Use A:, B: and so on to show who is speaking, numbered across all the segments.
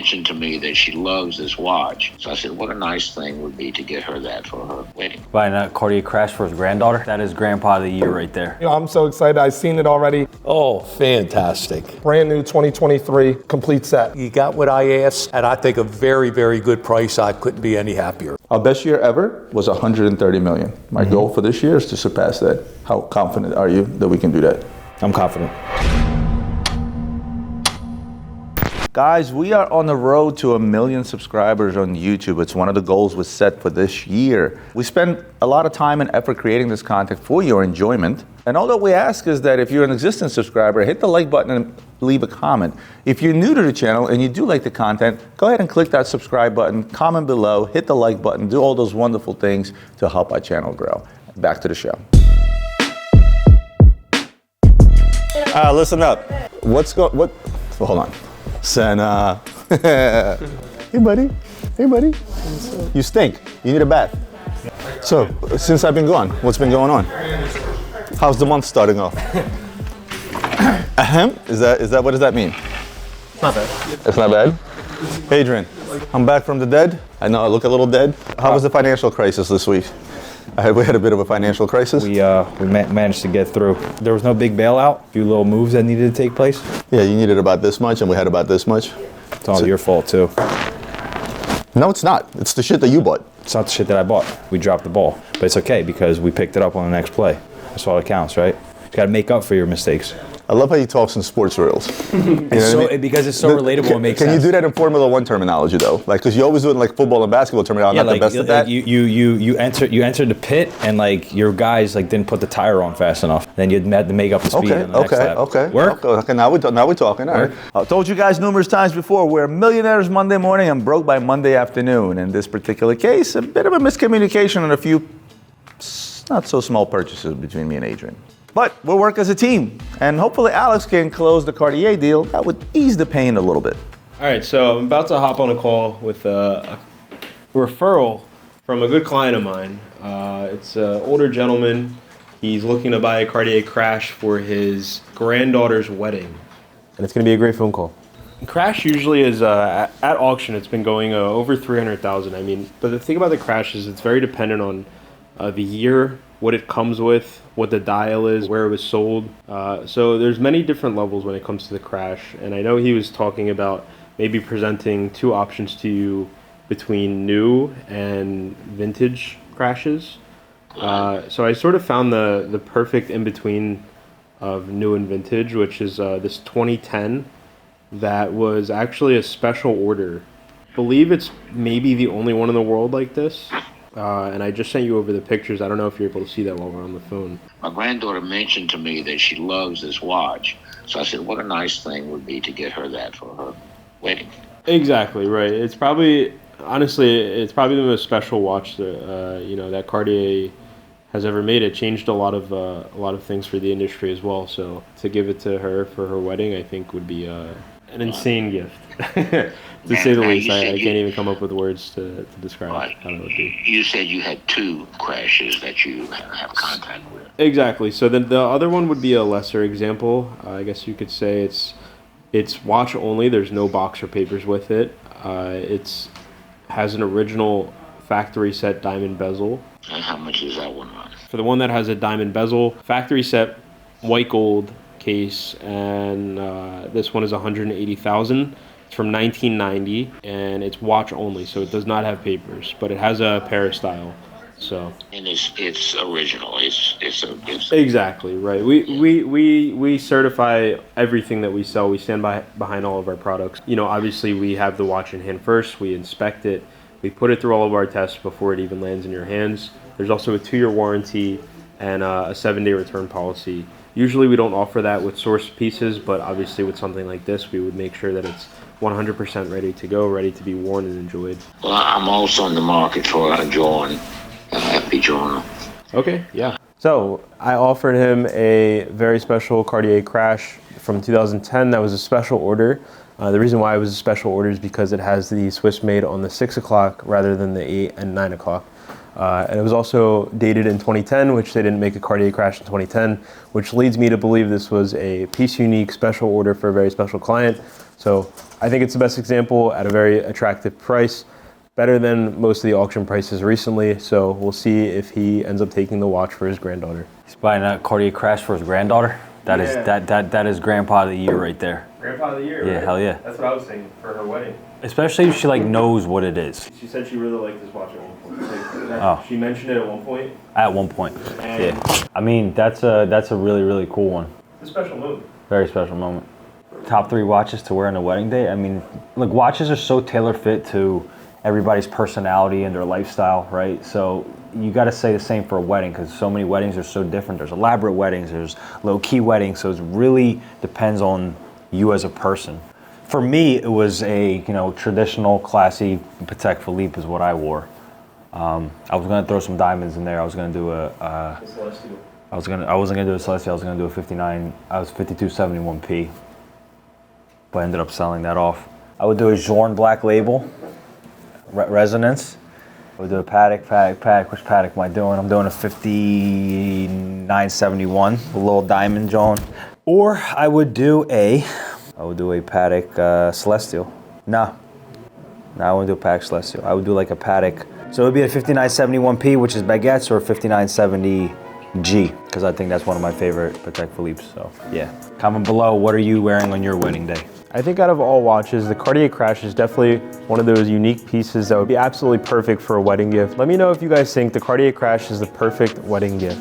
A: mentioned to me that she loves this watch. So I said, what a nice thing would be to get her that for her wedding.
B: Buying a Cartier crash for his granddaughter? That is grandpa of the year right there.
C: You know, I'm so excited. I've seen it already.
D: Oh, fantastic.
C: Brand new 2023 complete set.
D: You got what I asked, and I think a very, very good price. I couldn't be any happier.
E: Our best year ever was 130 million. My goal for this year is to surpass that. How confident are you that we can do that?
B: I'm confident.
E: Guys, we are on the road to 1 million subscribers on YouTube. It's one of the goals we set for this year. We spend a lot of time and effort creating this content for your enjoyment. And all that we ask is that if you're an existing subscriber, hit the like button and leave a comment. If you're new to the channel and you do like the content, go ahead and click that subscribe button, comment below, hit the like button, do all those wonderful things to help our channel grow. Back to the show. Listen up. Hold on. Senna. Hey buddy. Hey buddy. You stink. You need a bath. So, since I've been gone, what's been going on? How's the month starting off? Is that what does that mean?
F: It's not bad.
E: It's not bad? Adrian, I'm back from the dead. I know I look a little dead. How was the financial crisis this week? We had a bit of a financial crisis.
B: We managed to get through. There was no big bailout, a few little moves that needed to take place.
E: Yeah, you needed about this much and we had about this much.
B: It's all your fault too.
E: No, it's not. It's the shit that you bought.
B: It's not the shit that I bought. We dropped the ball. But it's okay because we picked it up on the next play. That's all that counts, right? You gotta make up for your mistakes.
E: I love how you talk in sports reels.
B: Because it's so relatable, it makes sense.
E: Can you do that in Formula One terminology though? Like, because you always do it in like football and basketball terminology. I'm not the best at that.
B: You entered the pit and like your guys like didn't put the tire on fast enough. Then you had to make up the speed on the next lap. Work?
E: Okay, now we're talking. All right. I told you guys numerous times before, we're millionaires Monday morning and broke by Monday afternoon. In this particular case, a bit of a miscommunication on a few not so small purchases between me and Adrian. But we'll work as a team, and hopefully Alex can close the Cartier deal. That would ease the pain a little bit.
F: All right, so I'm about to hop on a call with a referral from a good client of mine. It's an older gentleman. He's looking to buy a Cartier crash for his granddaughter's wedding, and it's going to be a great phone call. Crash usually is at auction. It's been going over 300,000. I mean, but the thing about the crash is it's very dependent on the year, what it comes with, what the dial is, where it was sold. So there's many different levels when it comes to the crash. And I know he was talking about maybe presenting two options to you between new and vintage crashes. So I sort of found the perfect in-between of new and vintage, which is this 2010 that was actually a special order. I believe it's maybe the only one in the world like this. And I just sent you over the pictures. I don't know if you're able to see that while we're on the phone.
A: My granddaughter mentioned to me that she loves this watch. So I said, what a nice thing would be to get her that for her wedding.
F: Exactly, right. It's probably, honestly, it's probably the most special watch that, that Cartier has ever made. It changed a lot of things for the industry as well. So to give it to her for her wedding, I think would be an insane gift. To say the least, I can't even come up with words to describe how that would be.
A: You said you had two crashes that you have contact with.
F: Exactly. So then the other one would be a lesser example. I guess you could say it's watch only. There's no box or papers with it. It's has an original factory set diamond bezel.
A: And how much is that one on?
F: For the one that has a diamond bezel, factory set white gold case, and this one is 180,000. It's from 1990, and it's watch only, so it does not have papers, but it has a peristyle. So. And
A: it's original. It's
F: exactly right. We certify everything that we sell. We stand behind all of our products. Obviously we have the watch in hand first. We inspect it. We put it through all of our tests before it even lands in your hands. There's also a 2-year warranty and a 7-day return policy. Usually we don't offer that with source pieces, but obviously with something like this, we would make sure that it's 100% ready to go, ready to be worn and enjoyed.
A: Well, I'm also in the market for a Jordan, FP Jordan.
F: Okay, yeah. So I offered him a very special Cartier crash from 2010. That was a special order. The reason why it was a special order is because it has the Swiss made on the 6 o'clock rather than the 8 and 9 o'clock. And it was also dated in 2010, which they didn't make a Cartier crash in 2010, which leads me to believe this was a piece unique special order for a very special client. So I think it's the best example at a very attractive price, better than most of the auction prices recently. So we'll see if he ends up taking the watch for his granddaughter.
B: He's buying a Cartier crash for his granddaughter. That is that is Grandpa of the Year right there.
F: Grandpa of the Year.
B: Yeah,
F: right?
B: hell yeah.
F: That's what I was saying for her wedding.
B: Especially if she like knows what it is.
F: She said she really liked this watch at one point. She mentioned it at one point.
B: At one point. Yeah. I mean, that's a really cool one.
F: It's a special moment.
B: Very special moment. Top 3 watches to wear on a wedding day. I mean, look, watches are so tailor fit to everybody's personality and their lifestyle, right? So you got to say the same for a wedding, because so many weddings are so different. There's elaborate weddings, there's low-key weddings, so it really depends on you as a person. For me, it was a traditional, classy Patek Philippe is what I wore. I was gonna throw some diamonds in there. I was gonna do a
F: Celestial.
B: I wasn't gonna do a Celestial. I was gonna do a 5271P, but I ended up selling that off. I would do a Journe Black Label Resonance. I would do a Patek. Which Patek am I doing? I'm doing a 5971, a little diamond Journe. Or I would do a Patek Celestial. No, I wouldn't do a Patek Celestial. I would do like a Patek. So it would be a 5971P, which is baguettes, or a 5970G, because I think that's one of my favorite Patek Philippe's. So yeah, comment below, what are you wearing on your wedding day?
F: I think out of all watches, the Cartier Crash is definitely one of those unique pieces that would be absolutely perfect for a wedding gift. Let me know if you guys think the Cartier Crash is the perfect wedding gift.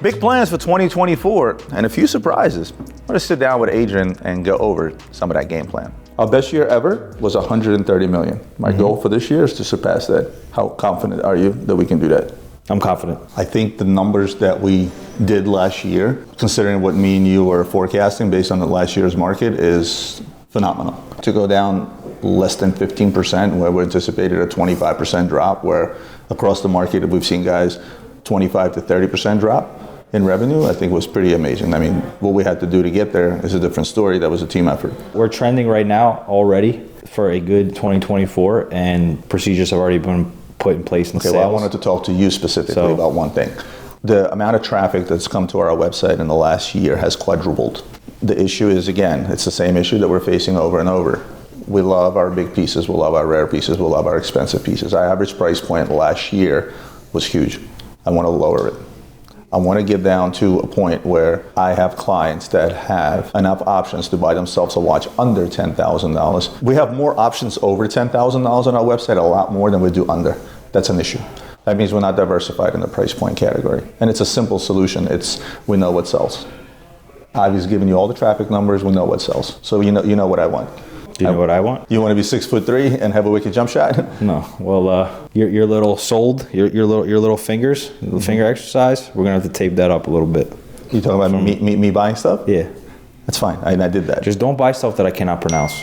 E: Big plans for 2024 and a few surprises. I'm gonna sit down with Adrian and go over some of that game plan. Our best year ever was 130 million. My goal for this year is to surpass that. How confident are you that we can do that?
B: I'm confident.
E: I think the numbers that we did last year, considering what me and you were forecasting based on the last year's market, is phenomenal. To go down less than 15%, where we anticipated a 25% drop, where across the market we've seen guys 25 to 30% drop in revenue, I think was pretty amazing. I mean, what we had to do to get there is a different story. That was a team effort.
B: We're trending right now already for a good 2024, and procedures have already been put in place in sales.
E: Well, I wanted to talk to you specifically about one thing. The amount of traffic that's come to our website in the last year has quadrupled. The issue is, again, it's the same issue that we're facing over and over. We love our big pieces, we love our rare pieces, we love our expensive pieces. Our average price point last year was huge. I want to lower it. I want to get down to a point where I have clients that have enough options to buy themselves a watch under $10,000. We have more options over $10,000 on our website, a lot more than we do under. That's an issue. That means we're not diversified in the price point category. And it's a simple solution. We know what sells. Ivy's given you all the traffic numbers, we know what sells. So you know what I want.
B: Do you know what I want?
E: You want to be 6'3" and have a wicked jump shot?
B: No. Well, your little little fingers, little finger exercise. We're gonna have to tape that up a little bit.
E: You talking about me buying stuff?
B: Yeah.
E: That's fine. I did that.
B: Just don't buy stuff that I cannot pronounce,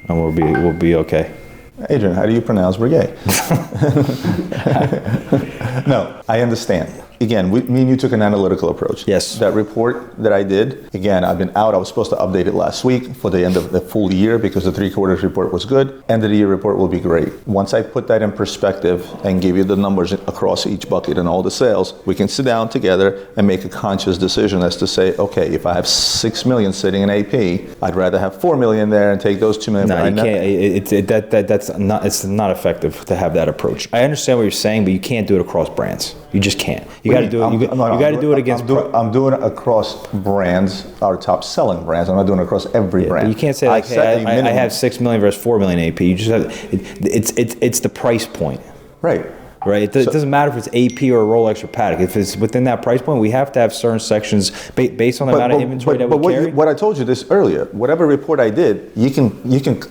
B: and we'll be okay.
E: Adrian, how do you pronounce brigade? No, I understand. Again, me and you took an analytical approach.
B: Yes.
E: That report that I did, again, I've been out. I was supposed to update it last week for the end of the full year because the 3/4 report was good. End of the year report will be great. Once I put that in perspective and give you the numbers across each bucket and all the sales, we can sit down together and make a conscious decision as to say, okay, if I have 6 million sitting in AP, I'd rather have 4 million there and take those 2 million.
B: No, you can't. It's not effective to have that approach. I understand what you're saying, but you can't do it across brands. You just can't. You got to do it. You got to do it against.
E: I'm doing it across brands, our top selling brands. I'm not doing it across every brand.
B: You can't say like, hey, I have 6 million versus 4 million AP. You just have. It's the price point.
E: Right.
B: Right. It doesn't matter if it's AP or Rolex or Patek. If it's within that price point, we have to have certain sections based on the amount of inventory that we carry.
E: What I told you this earlier, whatever report I did, you can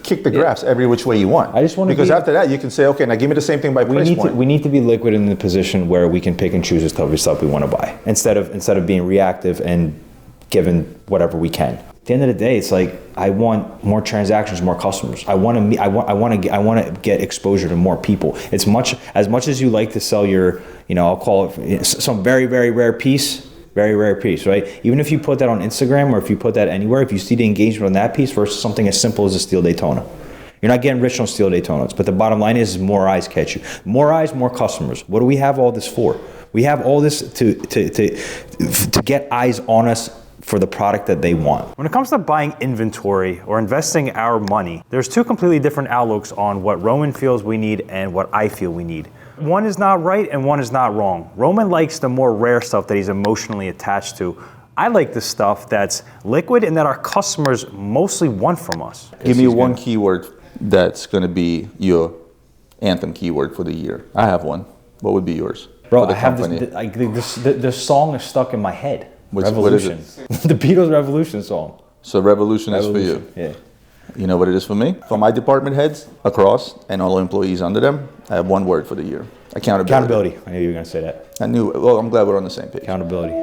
E: kick the graphs every which way you want.
B: I just want to
E: because after that you can say, okay, now give me the same thing by price point.
B: We need to be liquid in the position where we can pick and choose the stuff we want to buy instead of being reactive and giving whatever we can. At the end of the day, it's like I want more transactions, more customers. I want to get exposure to more people. As much as you like to sell your, I'll call it some very, very rare piece, right? Even if you put that on Instagram or if you put that anywhere, if you see the engagement on that piece versus something as simple as a steel Daytona, you're not getting rich on steel Daytonas. But the bottom line is more eyes catch you. More eyes, more customers. What do we have all this for? We have all this to get eyes on us for the product that they want.
G: When it comes to buying inventory or investing our money, there's two completely different outlooks on what Roman feels we need and what I feel we need. One is not right and one is not wrong. Roman likes the more rare stuff that he's emotionally attached to. I like the stuff that's liquid and that our customers mostly want from us.
E: Give me one keyword that's going to be your anthem keyword for the year. I have one. What would be yours?
B: Bro, I have this song is stuck in my head. Revolution. What is it? The Beatles Revolution song.
E: So Revolution is for you.
B: Yeah.
E: You know what it is for me? For my department heads across and all employees under them, I have one word for the year. Accountability.
B: I knew you were going to say that.
E: Well, I'm glad we're on the same page.
B: Accountability.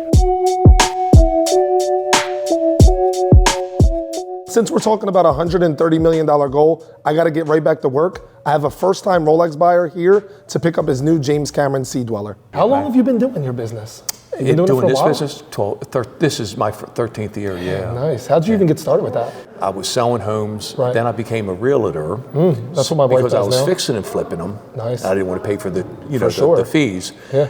C: Since we're talking about a $130 million goal, I got to get right back to work. I have a first-time Rolex buyer here to pick up his new James Cameron Sea Dweller. How long have you been doing your business?
D: You've been doing this business? This is my 13th year, yeah.
C: Nice. How'd you even get started with that?
D: I was selling homes,
C: right.
D: Then I became a realtor.
C: That's what my wife does now.
D: Because I was fixing and flipping them.
C: Nice.
D: I didn't want to pay for the, the fees.
C: Yeah.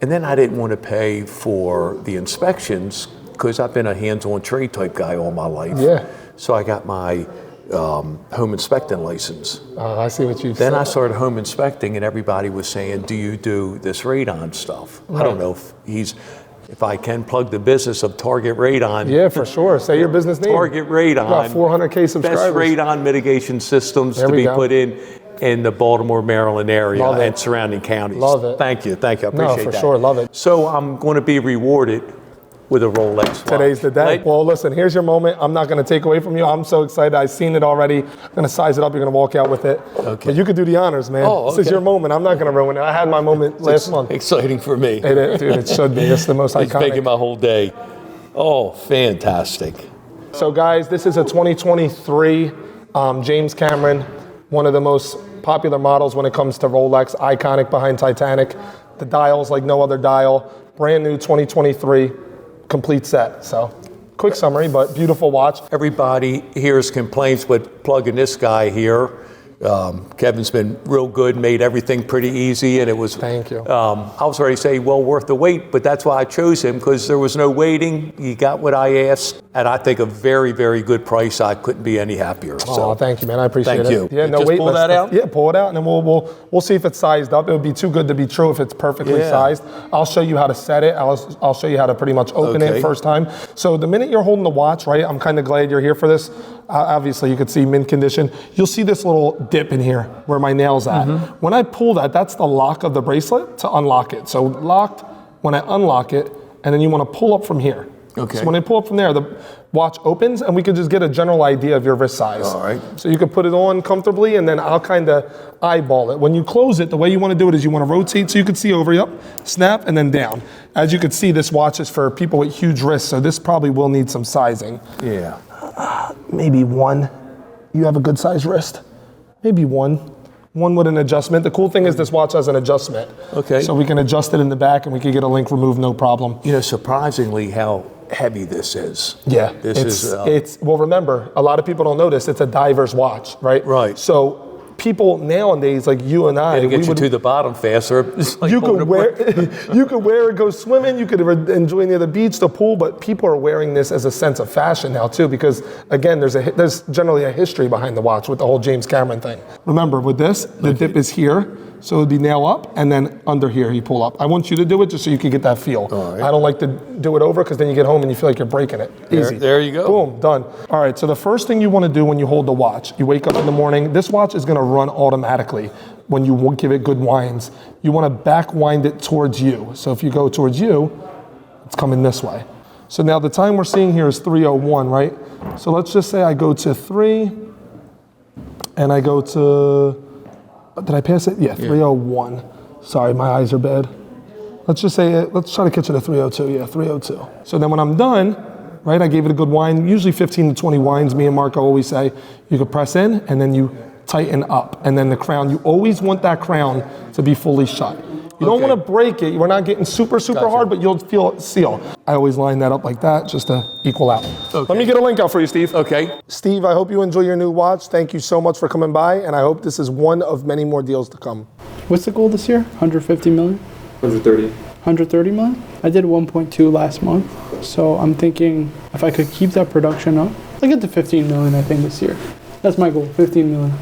D: And then I didn't want to pay for the inspections because I've been a hands-on trade type guy all my life.
C: Yeah.
D: So I got my home inspecting license.
C: I see what you've said.
D: Then I started home inspecting and everybody was saying, do you do this radon stuff?
C: Right.
D: I don't know if I can plug the business of Target Radon.
C: Yeah, for sure. Say your business name.
D: Target Radon.
C: About 400K subscribers.
D: Best radon mitigation systems to be put in the Baltimore, Maryland area and surrounding counties.
C: Love it.
D: Thank you. I appreciate that.
C: No, for sure. Love it.
D: So I'm going to be rewarded with a Rolex watch.
C: Today's the day. Well, listen, here's your moment. I'm not going to take away from you. I'm so excited. I've seen it already. I'm going to size it up. You're going to walk out with it.
D: Okay.
C: But you could do the honors, man.
D: Oh, okay.
C: This is your moment. I'm not going to ruin it. I had my moment last month.
D: Exciting for me.
C: Dude, it should be. It's the most iconic.
D: It's making my whole day. Oh, fantastic.
C: So, guys, this is a 2023 James Cameron, one of the most popular models when it comes to Rolex, iconic behind Titanic. The dial's like no other dial. Brand new 2023. Complete set. So quick summary, but beautiful watch.
D: Everybody hears complaints with plugging this guy here. Kevin's been real good, made everything pretty easy, and it was.
C: Thank you.
D: I was ready to say, well, worth the wait, but that's why I chose him because there was no waiting. He got what I asked, and I think a very, very good price. I couldn't be any happier.
C: So thank you, man. I appreciate it.
D: Thank you.
C: Yeah, no
D: just
C: wait.
D: Pull that out.
C: Yeah, pull it out, and then we'll see if it's sized up. It would be too good to be true if it's perfectly sized. I'll show you how to set it. I'll show you how to pretty much open it first time. So the minute you're holding the watch, right? I'm kind of glad you're here for this. Obviously, you could see mint condition. You'll see this little dip in here where my nail's at. When I pull that, that's the lock of the bracelet to unlock it. So locked, when I unlock it, and then you want to pull up from here.
D: Okay.
C: So when I pull up from there, the watch opens, and we could just get a general idea of your wrist size.
D: All right.
C: So you could put it on comfortably, and then I'll kind of eyeball it. When you close it, the way you want to do it is you want to rotate so you can see over, snap, and then down. As you can see, this watch is for people with huge wrists, so this probably will need some sizing.
D: Yeah.
C: Maybe one. You have a good size wrist. Maybe one. One with an adjustment. The cool thing is this watch has an adjustment.
D: Okay.
C: So we can adjust it in the back and we can get a link removed, no problem.
D: You know, surprisingly how heavy this is.
C: Yeah.
D: This
C: well, remember, a lot of people don't notice it's a diver's watch, right?
D: Right.
C: So people nowadays, like you and I,
D: get you to the bottom faster. Like
C: you could wear it, go swimming. You could enjoy near the beach, the pool. But people are wearing this as a sense of fashion now too, because again, there's generally a history behind the watch with the whole James Cameron thing. Remember, with this, the dip is here, so it'd be nail up, and then under here you pull up. I want you to do it just so you can get that feel.
D: All right.
C: I don't like to do it over because then you get home and you feel like you're breaking it. Easy.
D: There you go.
C: Boom, done. All right. So the first thing you want to do when you hold the watch, you wake up in the morning. This watch is going to run automatically when you won't give it good winds. You want to back wind it towards you. So if you go towards you, it's coming this way. So now the time we're seeing here is 3:01, right? So let's just say I go to 3, and I go to, did I pass it? Yeah, 3:01. Sorry, my eyes are bad. Let's just say, let's try to catch it at 3:02. Yeah, 3:02. So then when I'm done, right, I gave it a good wind, usually 15 to 20 winds. Me and Marco always say, you could press in and then you tighten up. And then the crown, you always want that crown to be fully shut. You don't want to break it. We're not getting super hard, but you'll feel it seal. I always line that up like that just to equal out.
D: Okay.
C: Let me get a link out for you, Steve.
D: Okay.
C: Steve, I hope you enjoy your new watch. Thank you so much for coming by, and I hope this is one of many more deals to come.
H: What's the goal this year? 150 million?
F: 130.
H: 130 million. I did 1.2 last month. So I'm thinking if I could keep that production up, I get to 15 million, I think, this year. That's my goal, 15 million.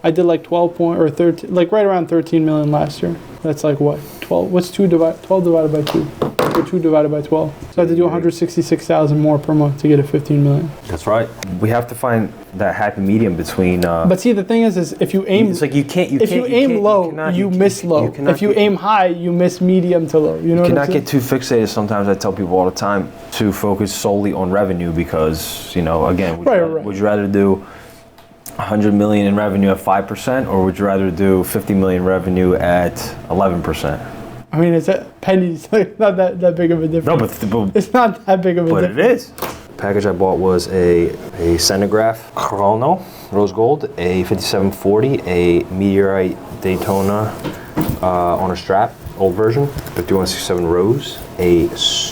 H: I did like 13, like right around 13 million last year. That's like what? 12, what's 12 divided by 2? Or 2 divided by 12. So I have to do 166,000 more per month to get a 15 million.
B: That's right. We have to find that happy medium between.
H: But see, the thing is if you aim,
B: it's like you
H: aim low, you miss low. If you aim high, you miss medium to low. You know,
B: you cannot get too fixated. Sometimes I tell people all the time to focus solely on revenue because, you know, again, would you rather do 100 million in revenue at 5%, or would you rather do 50 million revenue at 11%?
H: I mean, it's pennies, like not that big of a difference.
B: No, but
H: it's not that big of a difference.
B: But it is. Package I bought was a Cenograph Chrono Rose Gold, a 5740, a Meteorite Daytona on a strap, old version, 5167 Rose, a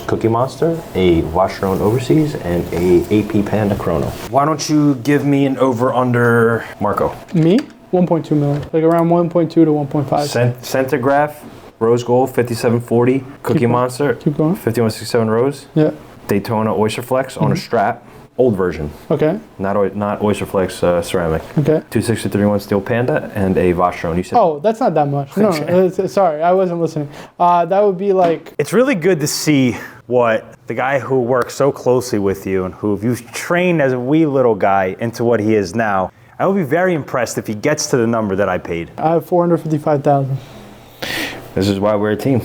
B: Cookie Monster, a Vacheron Overseas, and a AP Panda Chrono. Why don't you give me an over-under, Marco?
H: Me? 1.2 million, like around 1.2 to 1.5.
B: Cenograph Rose Gold, 5740, Cookie Monster,
H: keep going.
B: 5167 Rose,
H: yeah.
B: Daytona Oyster Flex on a strap, old version.
H: Okay.
B: Not Oyster Flex ceramic.
H: Okay.
B: 2631 Steel Panda and a Vacheron. You said.
H: Oh, that's not that much. No, sorry, I wasn't listening. That would be like.
G: It's really good to see what the guy who works so closely with you and who you've trained as a wee little guy into what he is now. I would be very impressed if he gets to the number that I paid.
H: I have 455,000.
B: This is why we're a team.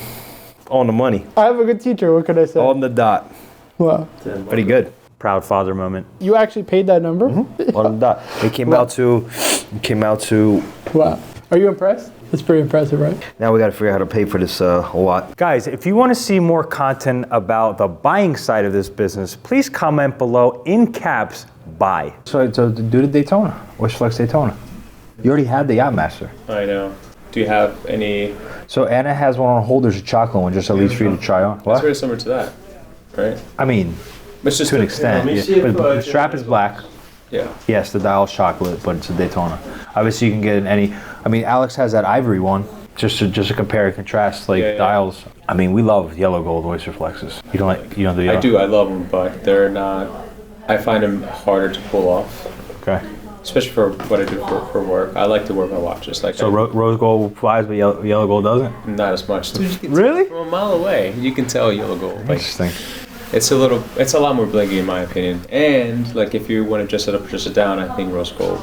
B: On the money.
H: I have a good teacher. What could I say?
B: On the dot.
H: Wow.
B: Pretty good.
G: Proud father moment.
H: You actually paid that number?
B: Mm-hmm. On the dot. It came out to.
H: Wow. Are you impressed? That's pretty impressive, right?
B: Now we got to figure out how to pay for this a lot.
G: Guys, if you want to see more content about the buying side of this business, please comment below in caps, buy.
B: So do the Daytona. Oyster Flex Daytona. You already had the Yacht Master.
F: I know. Do you have any?
B: So Anna has one on hold. There's a chocolate one, just at least for you to try on.
F: It's very similar to that, right?
B: I mean,
F: it's just
B: to an extent. Yeah. But the strap is black.
F: Yeah.
B: Yes, the dial's chocolate, but it's a Daytona. Obviously, you can get in any. I mean, Alex has that ivory one, just to compare and contrast, like dials. I mean, we love yellow gold Oyster Flexes. You don't do yellow?
F: I do. I love them, but they're not. I find them harder to pull off.
B: Okay.
F: Especially for what I do for work. I like to wear my watches. Like
B: so rose gold flies, but yellow gold doesn't?
F: Not as much.
B: Really?
F: From a mile away, you can tell yellow gold.
B: Interesting.
F: It's a lot more blingy in my opinion. And like if you want to dress it up or dress it down, I think rose gold.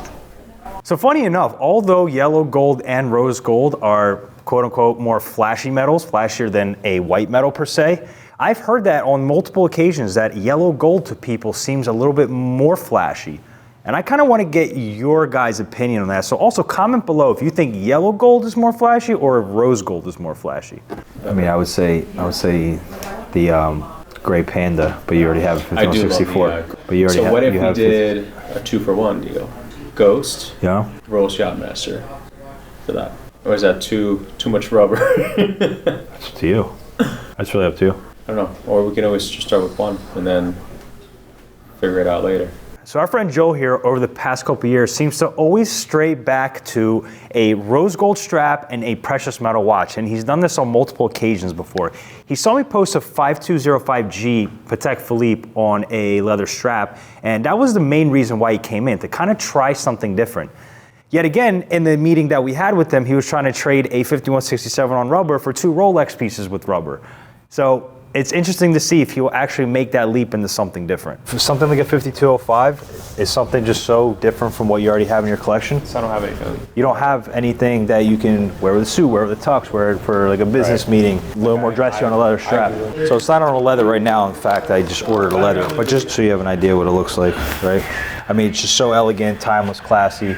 G: So funny enough, although yellow gold and rose gold are quote unquote more flashy metals, flashier than a white metal per se, I've heard that on multiple occasions that yellow gold to people seems a little bit more flashy. And I kind of want to get your guys' opinion on that. So also comment below if you think yellow gold is more flashy or if rose gold is more flashy.
B: I mean, I would say the gray panda, but you already have 5164. But you already
F: so
B: have,
F: what if
B: you
F: we
B: have
F: did a 2-for-1 deal? Ghost,
B: yeah,
F: Rolls Yacht Master for that. Or is that too much rubber?
B: It's up to you. That's really up to you.
F: I don't know. Or we can always just start with one and then figure it out later.
G: So our friend Joe here over the past couple of years seems to always stray back to a rose gold strap and a precious metal watch. And he's done this on multiple occasions before. He saw me post a 5205G Patek Philippe on a leather strap. And that was the main reason why he came in, to kind of try something different. Yet again, in the meeting that we had with him, he was trying to trade a 5167 on rubber for 2 Rolex pieces with rubber. So it's interesting to see if he will actually make that leap into something different. For something like a 5205 is something just so different from what you already have in your collection.
F: So I don't have anything.
G: You don't have anything that you can wear with a suit, wear with a tux, wear it for like a business meeting, a little more dressy on a leather strap. So it's not on a leather right now. In fact, I just ordered a leather, but just so you have an idea what it looks like, right? I mean, it's just so elegant, timeless, classy.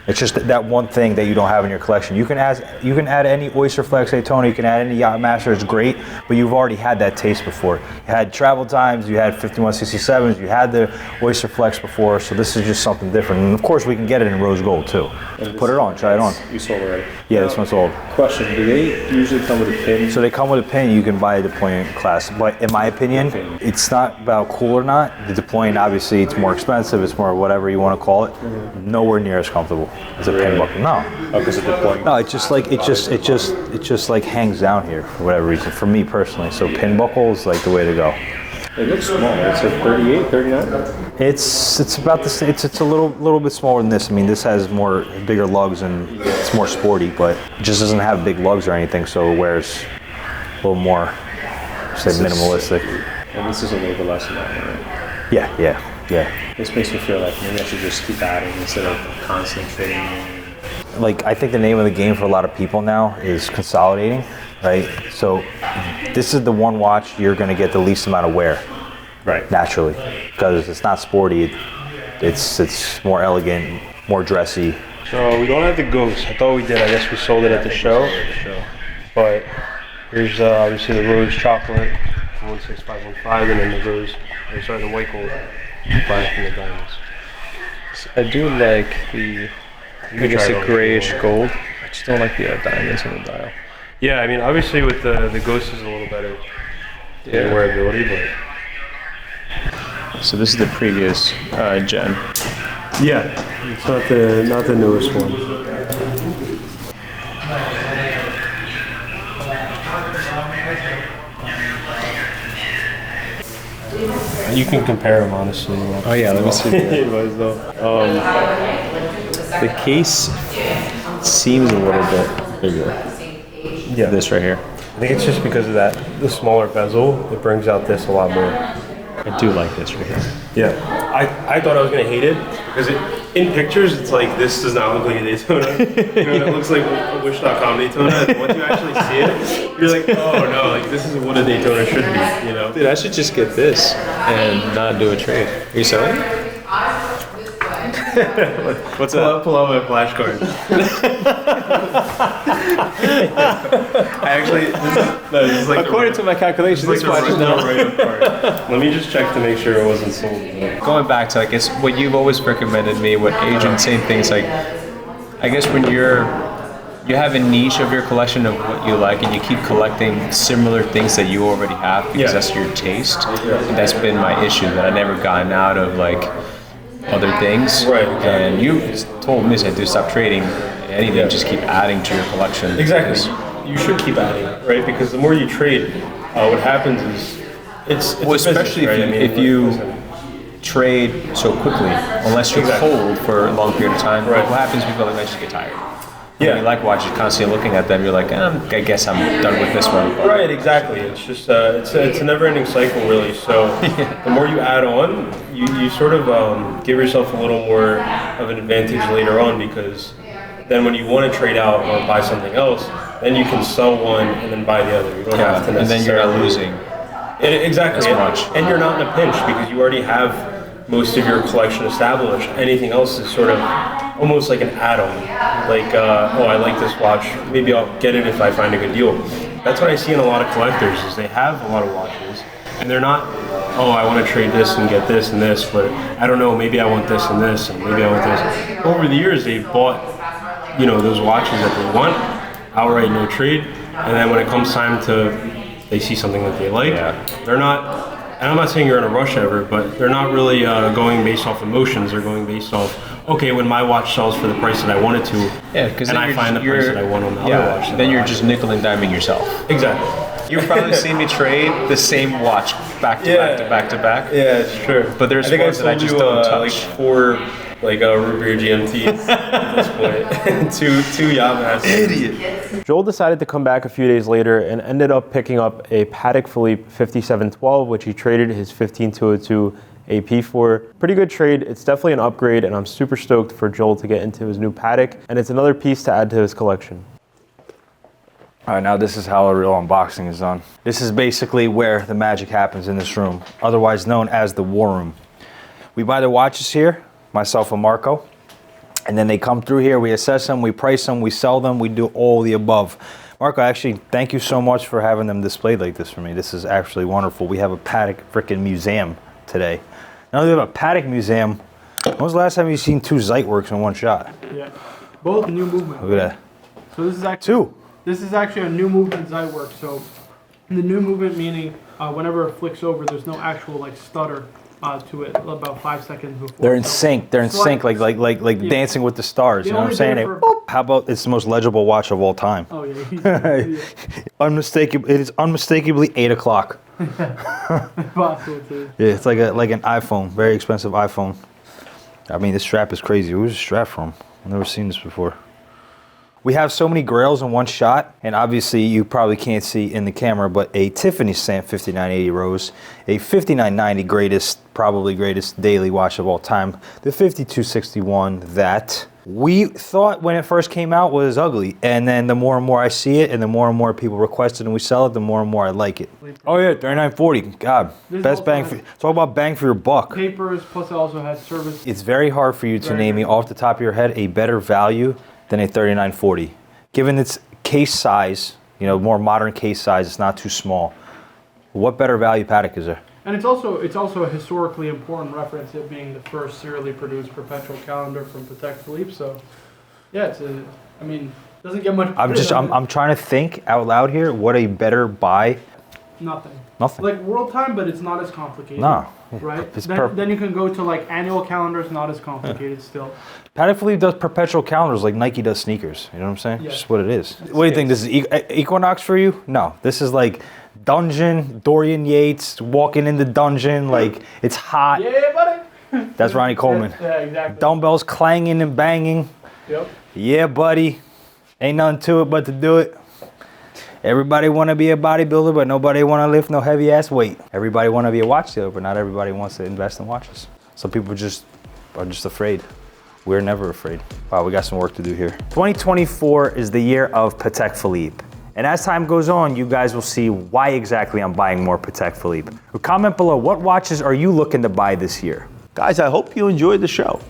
G: It's just that one thing that you don't have in your collection. You can add any Oyster Flex Daytona, you can add any Yacht Master, it's great, but you've already had that taste before. You had Travel Times, you had 5167s, you had the Oyster Flex before, so this is just something different. And of course we can get it in rose gold too. Put it on, try it on.
F: You sold already?
G: Yeah, this one's sold.
F: Question, do they usually come with a pin?
G: So they come with a pin, you can buy a deployment class, but in my opinion, it's not about cool or not. The deployment, obviously, it's more expensive, it's more whatever you want to call it, nowhere near as comfortable.
B: as a pin buckle. No.
F: Oh, because of deployment.
B: No, it's just like it just like hangs down here for whatever reason. For me personally, so pin buckle is like the way to go.
F: It looks small. It's a 38, 39.
B: It's about the same. It's a little bit smaller than this. I mean, this has bigger lugs and it's more sporty, but it just doesn't have big lugs or anything. So it wears a little more, say, minimalistic.
F: And this is a little bit less than that, right?
B: Yeah.
F: This makes me feel like maybe I should just keep adding instead of concentrating.
B: Like, I think the name of the game for a lot of people now is consolidating, right? So this is the one watch you're going to get the least amount of wear,
F: right?
B: Naturally, because it's not sporty. It's more elegant, more dressy.
F: So we don't have the Ghost. I thought we did. I guess we sold it at the show. But here's obviously the Rose Chocolate, 16515, and then the Rose. The white gold, black and the diamonds.
I: I do like the, I guess, the grayish gold. I just don't like the diamonds in the dial.
F: Yeah, I mean, obviously with the Ghost is a little better in wearability, but.
I: So this is the previous gen.
F: Yeah, it's not the newest one. You can compare them, honestly.
I: Oh yeah, let me see. The case seems a little bit bigger.
F: Yeah,
I: this right here.
F: I think it's just because of the smaller bezel. It brings out this a lot more.
I: I do like this right here.
F: Yeah, I thought I was gonna hate it because in pictures it's like this does not look like a Daytona. It looks like a Wish.com Daytona. And once you actually see it, you're like, oh no, like this is what a Daytona should be.
I: Dude, I should just get this and not do a trade. Are you selling it?
F: What's that? Pull out my flashcard. I actually, this is like
I: according to my calculations, this watch is now.
F: Let me just check to make sure it wasn't sold.
I: Going back to, I guess, what you've always recommended me, what agents saying things like, I guess when you have a niche of your collection of what you like and you keep collecting similar things that you already have because that's your taste. And that's been my issue, that I never gotten out of like other things.
F: Right, exactly.
I: And you told me to stop trading anything, just keep adding to your collection.
F: Exactly. You should keep adding, right? Because the more you trade, what happens is it's
I: well, especially
F: business, right?
I: if you trade so quickly, unless you hold for a long period of time.
F: Right.
I: What happens? People eventually get tired.
F: Yeah.
I: You like watches, constantly looking at them. You're like, I guess I'm done with this one.
F: Right, exactly. It's just it's a never-ending cycle, really. So the more you add on, you sort of give yourself a little more of an advantage later on, because then when you want to trade out or buy something else, then you can sell one and then buy the other. You don't have to necessarily.
I: And then you're not losing.
F: Exactly.
I: As much.
F: And you're not in a pinch because you already have most of your collection established. Anything else is sort of almost like an add-on. Like, I like this watch, maybe I'll get it if I find a good deal. That's what I see in a lot of collectors, is they have a lot of watches, and they're not, I want to trade this and get this and this, but I don't know, maybe I want this and this, and maybe I want this. Over the years, they've bought, those watches that they want, outright no trade, and then when it comes time they see something that they like, they're not, and I'm not saying you're in a rush ever, but they're not really going based off emotions. They're going based off, okay, when my watch sells for the price that I want it to,
I: because
F: and I find the price that I want on the other watch.
I: Then you're just nickel and diming yourself.
F: Exactly.
I: You've probably seen me trade the same watch back to back to back to back.
F: Yeah, it's true.
I: But there's ones that I just don't touch.
F: Like 4 root beer GMTs at this point, two Yamahas.
J: Idiot. Joel decided to come back a few days later and ended up picking up a Patek Philippe 5712, which he traded his 15202 AP for. Pretty good trade. It's definitely an upgrade, and I'm super stoked for Joel to get into his new Patek, and it's another piece to add to his collection.
B: All right, now this is how a real unboxing is done. This is basically where the magic happens in this room, otherwise known as the war room. We buy the watches here, myself and Marco, and then they come through here, we assess them, we price them, we sell them, we do all the above. Marco, actually, thank you so much for having them displayed like this for me. This is actually wonderful. We have a Patek freaking museum today. Now we have a Patek museum. When was the last time you seen 2 Zeitwerks in one shot?
H: Yeah, both new movement.
B: Look at that.
H: So this is actually
B: 2.
H: This is actually a new movement Zeitwerk. So the new movement meaning whenever it flicks over, there's no actual like stutter to it about 5 seconds before.
G: They're in sync. They're in sync, like Dancing with the Stars. You know what I'm saying? How about it's the most legible watch of all time?
H: Oh yeah.
G: Unmistakable. It is unmistakably 8 o'clock.
H: Possible too.
G: Yeah, it's like an iPhone, very expensive iPhone. I mean, this strap is crazy. Where's the strap from? I've never seen this before. We have so many grails in one shot, and obviously you probably can't see in the camera, but a Tiffany stamp 5980 Rose, a 5990 probably greatest daily watch of all time, the 5261 that we thought when it first came out was ugly, and then the more and more I see it, and the more and more people request it and we sell it, the more and more I like it. Oh yeah, 3940. God, best bang for. It's all about bang for your buck.
H: Papers, plus it also has service.
G: It's very hard for you to name me off the top of your head a better value than a 3940. Given its case size, you know, more modern case size, it's not too small. What better value Patek is there?
H: And it's also a historically important reference, it being the first serially produced perpetual calendar from Patek Philippe. So, yeah, I mean, doesn't get much.
G: I'm trying to think out loud here. What a better buy?
H: Nothing.
G: Nothing.
H: Like world time, but it's not as complicated.
G: No.
H: Right? Then you can go to like annual calendars, not as complicated still.
G: Patek Philippe does perpetual calendars like Nike does sneakers. You know what I'm saying?
H: Yeah.
G: Just what it is. What do you think? This is Equinox for you? No. This is like dungeon, Dorian Yates, walking in the dungeon, like it's hot.
H: Yeah, buddy.
G: That's Ronnie Coleman.
H: Yeah, exactly.
G: Dumbbells clanging and banging.
H: Yep.
G: Yeah, buddy. Ain't nothing to it but to do it. Everybody want to be a bodybuilder, but nobody want to lift no heavy ass weight. Everybody want to be a watch dealer, but not everybody wants to invest in watches. Some people are just afraid. We're never afraid. Wow, we got some work to do here. 2024 is the year of Patek Philippe. And as time goes on, you guys will see why exactly I'm buying more Patek Philippe. Comment below, what watches are you looking to buy this year?
E: Guys, I hope you enjoyed the show.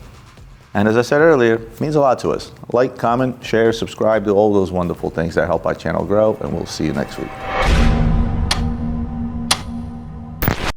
E: And as I said earlier, it means a lot to us. Like, comment, share, subscribe, do all those wonderful things that help our channel grow, and we'll see you next week.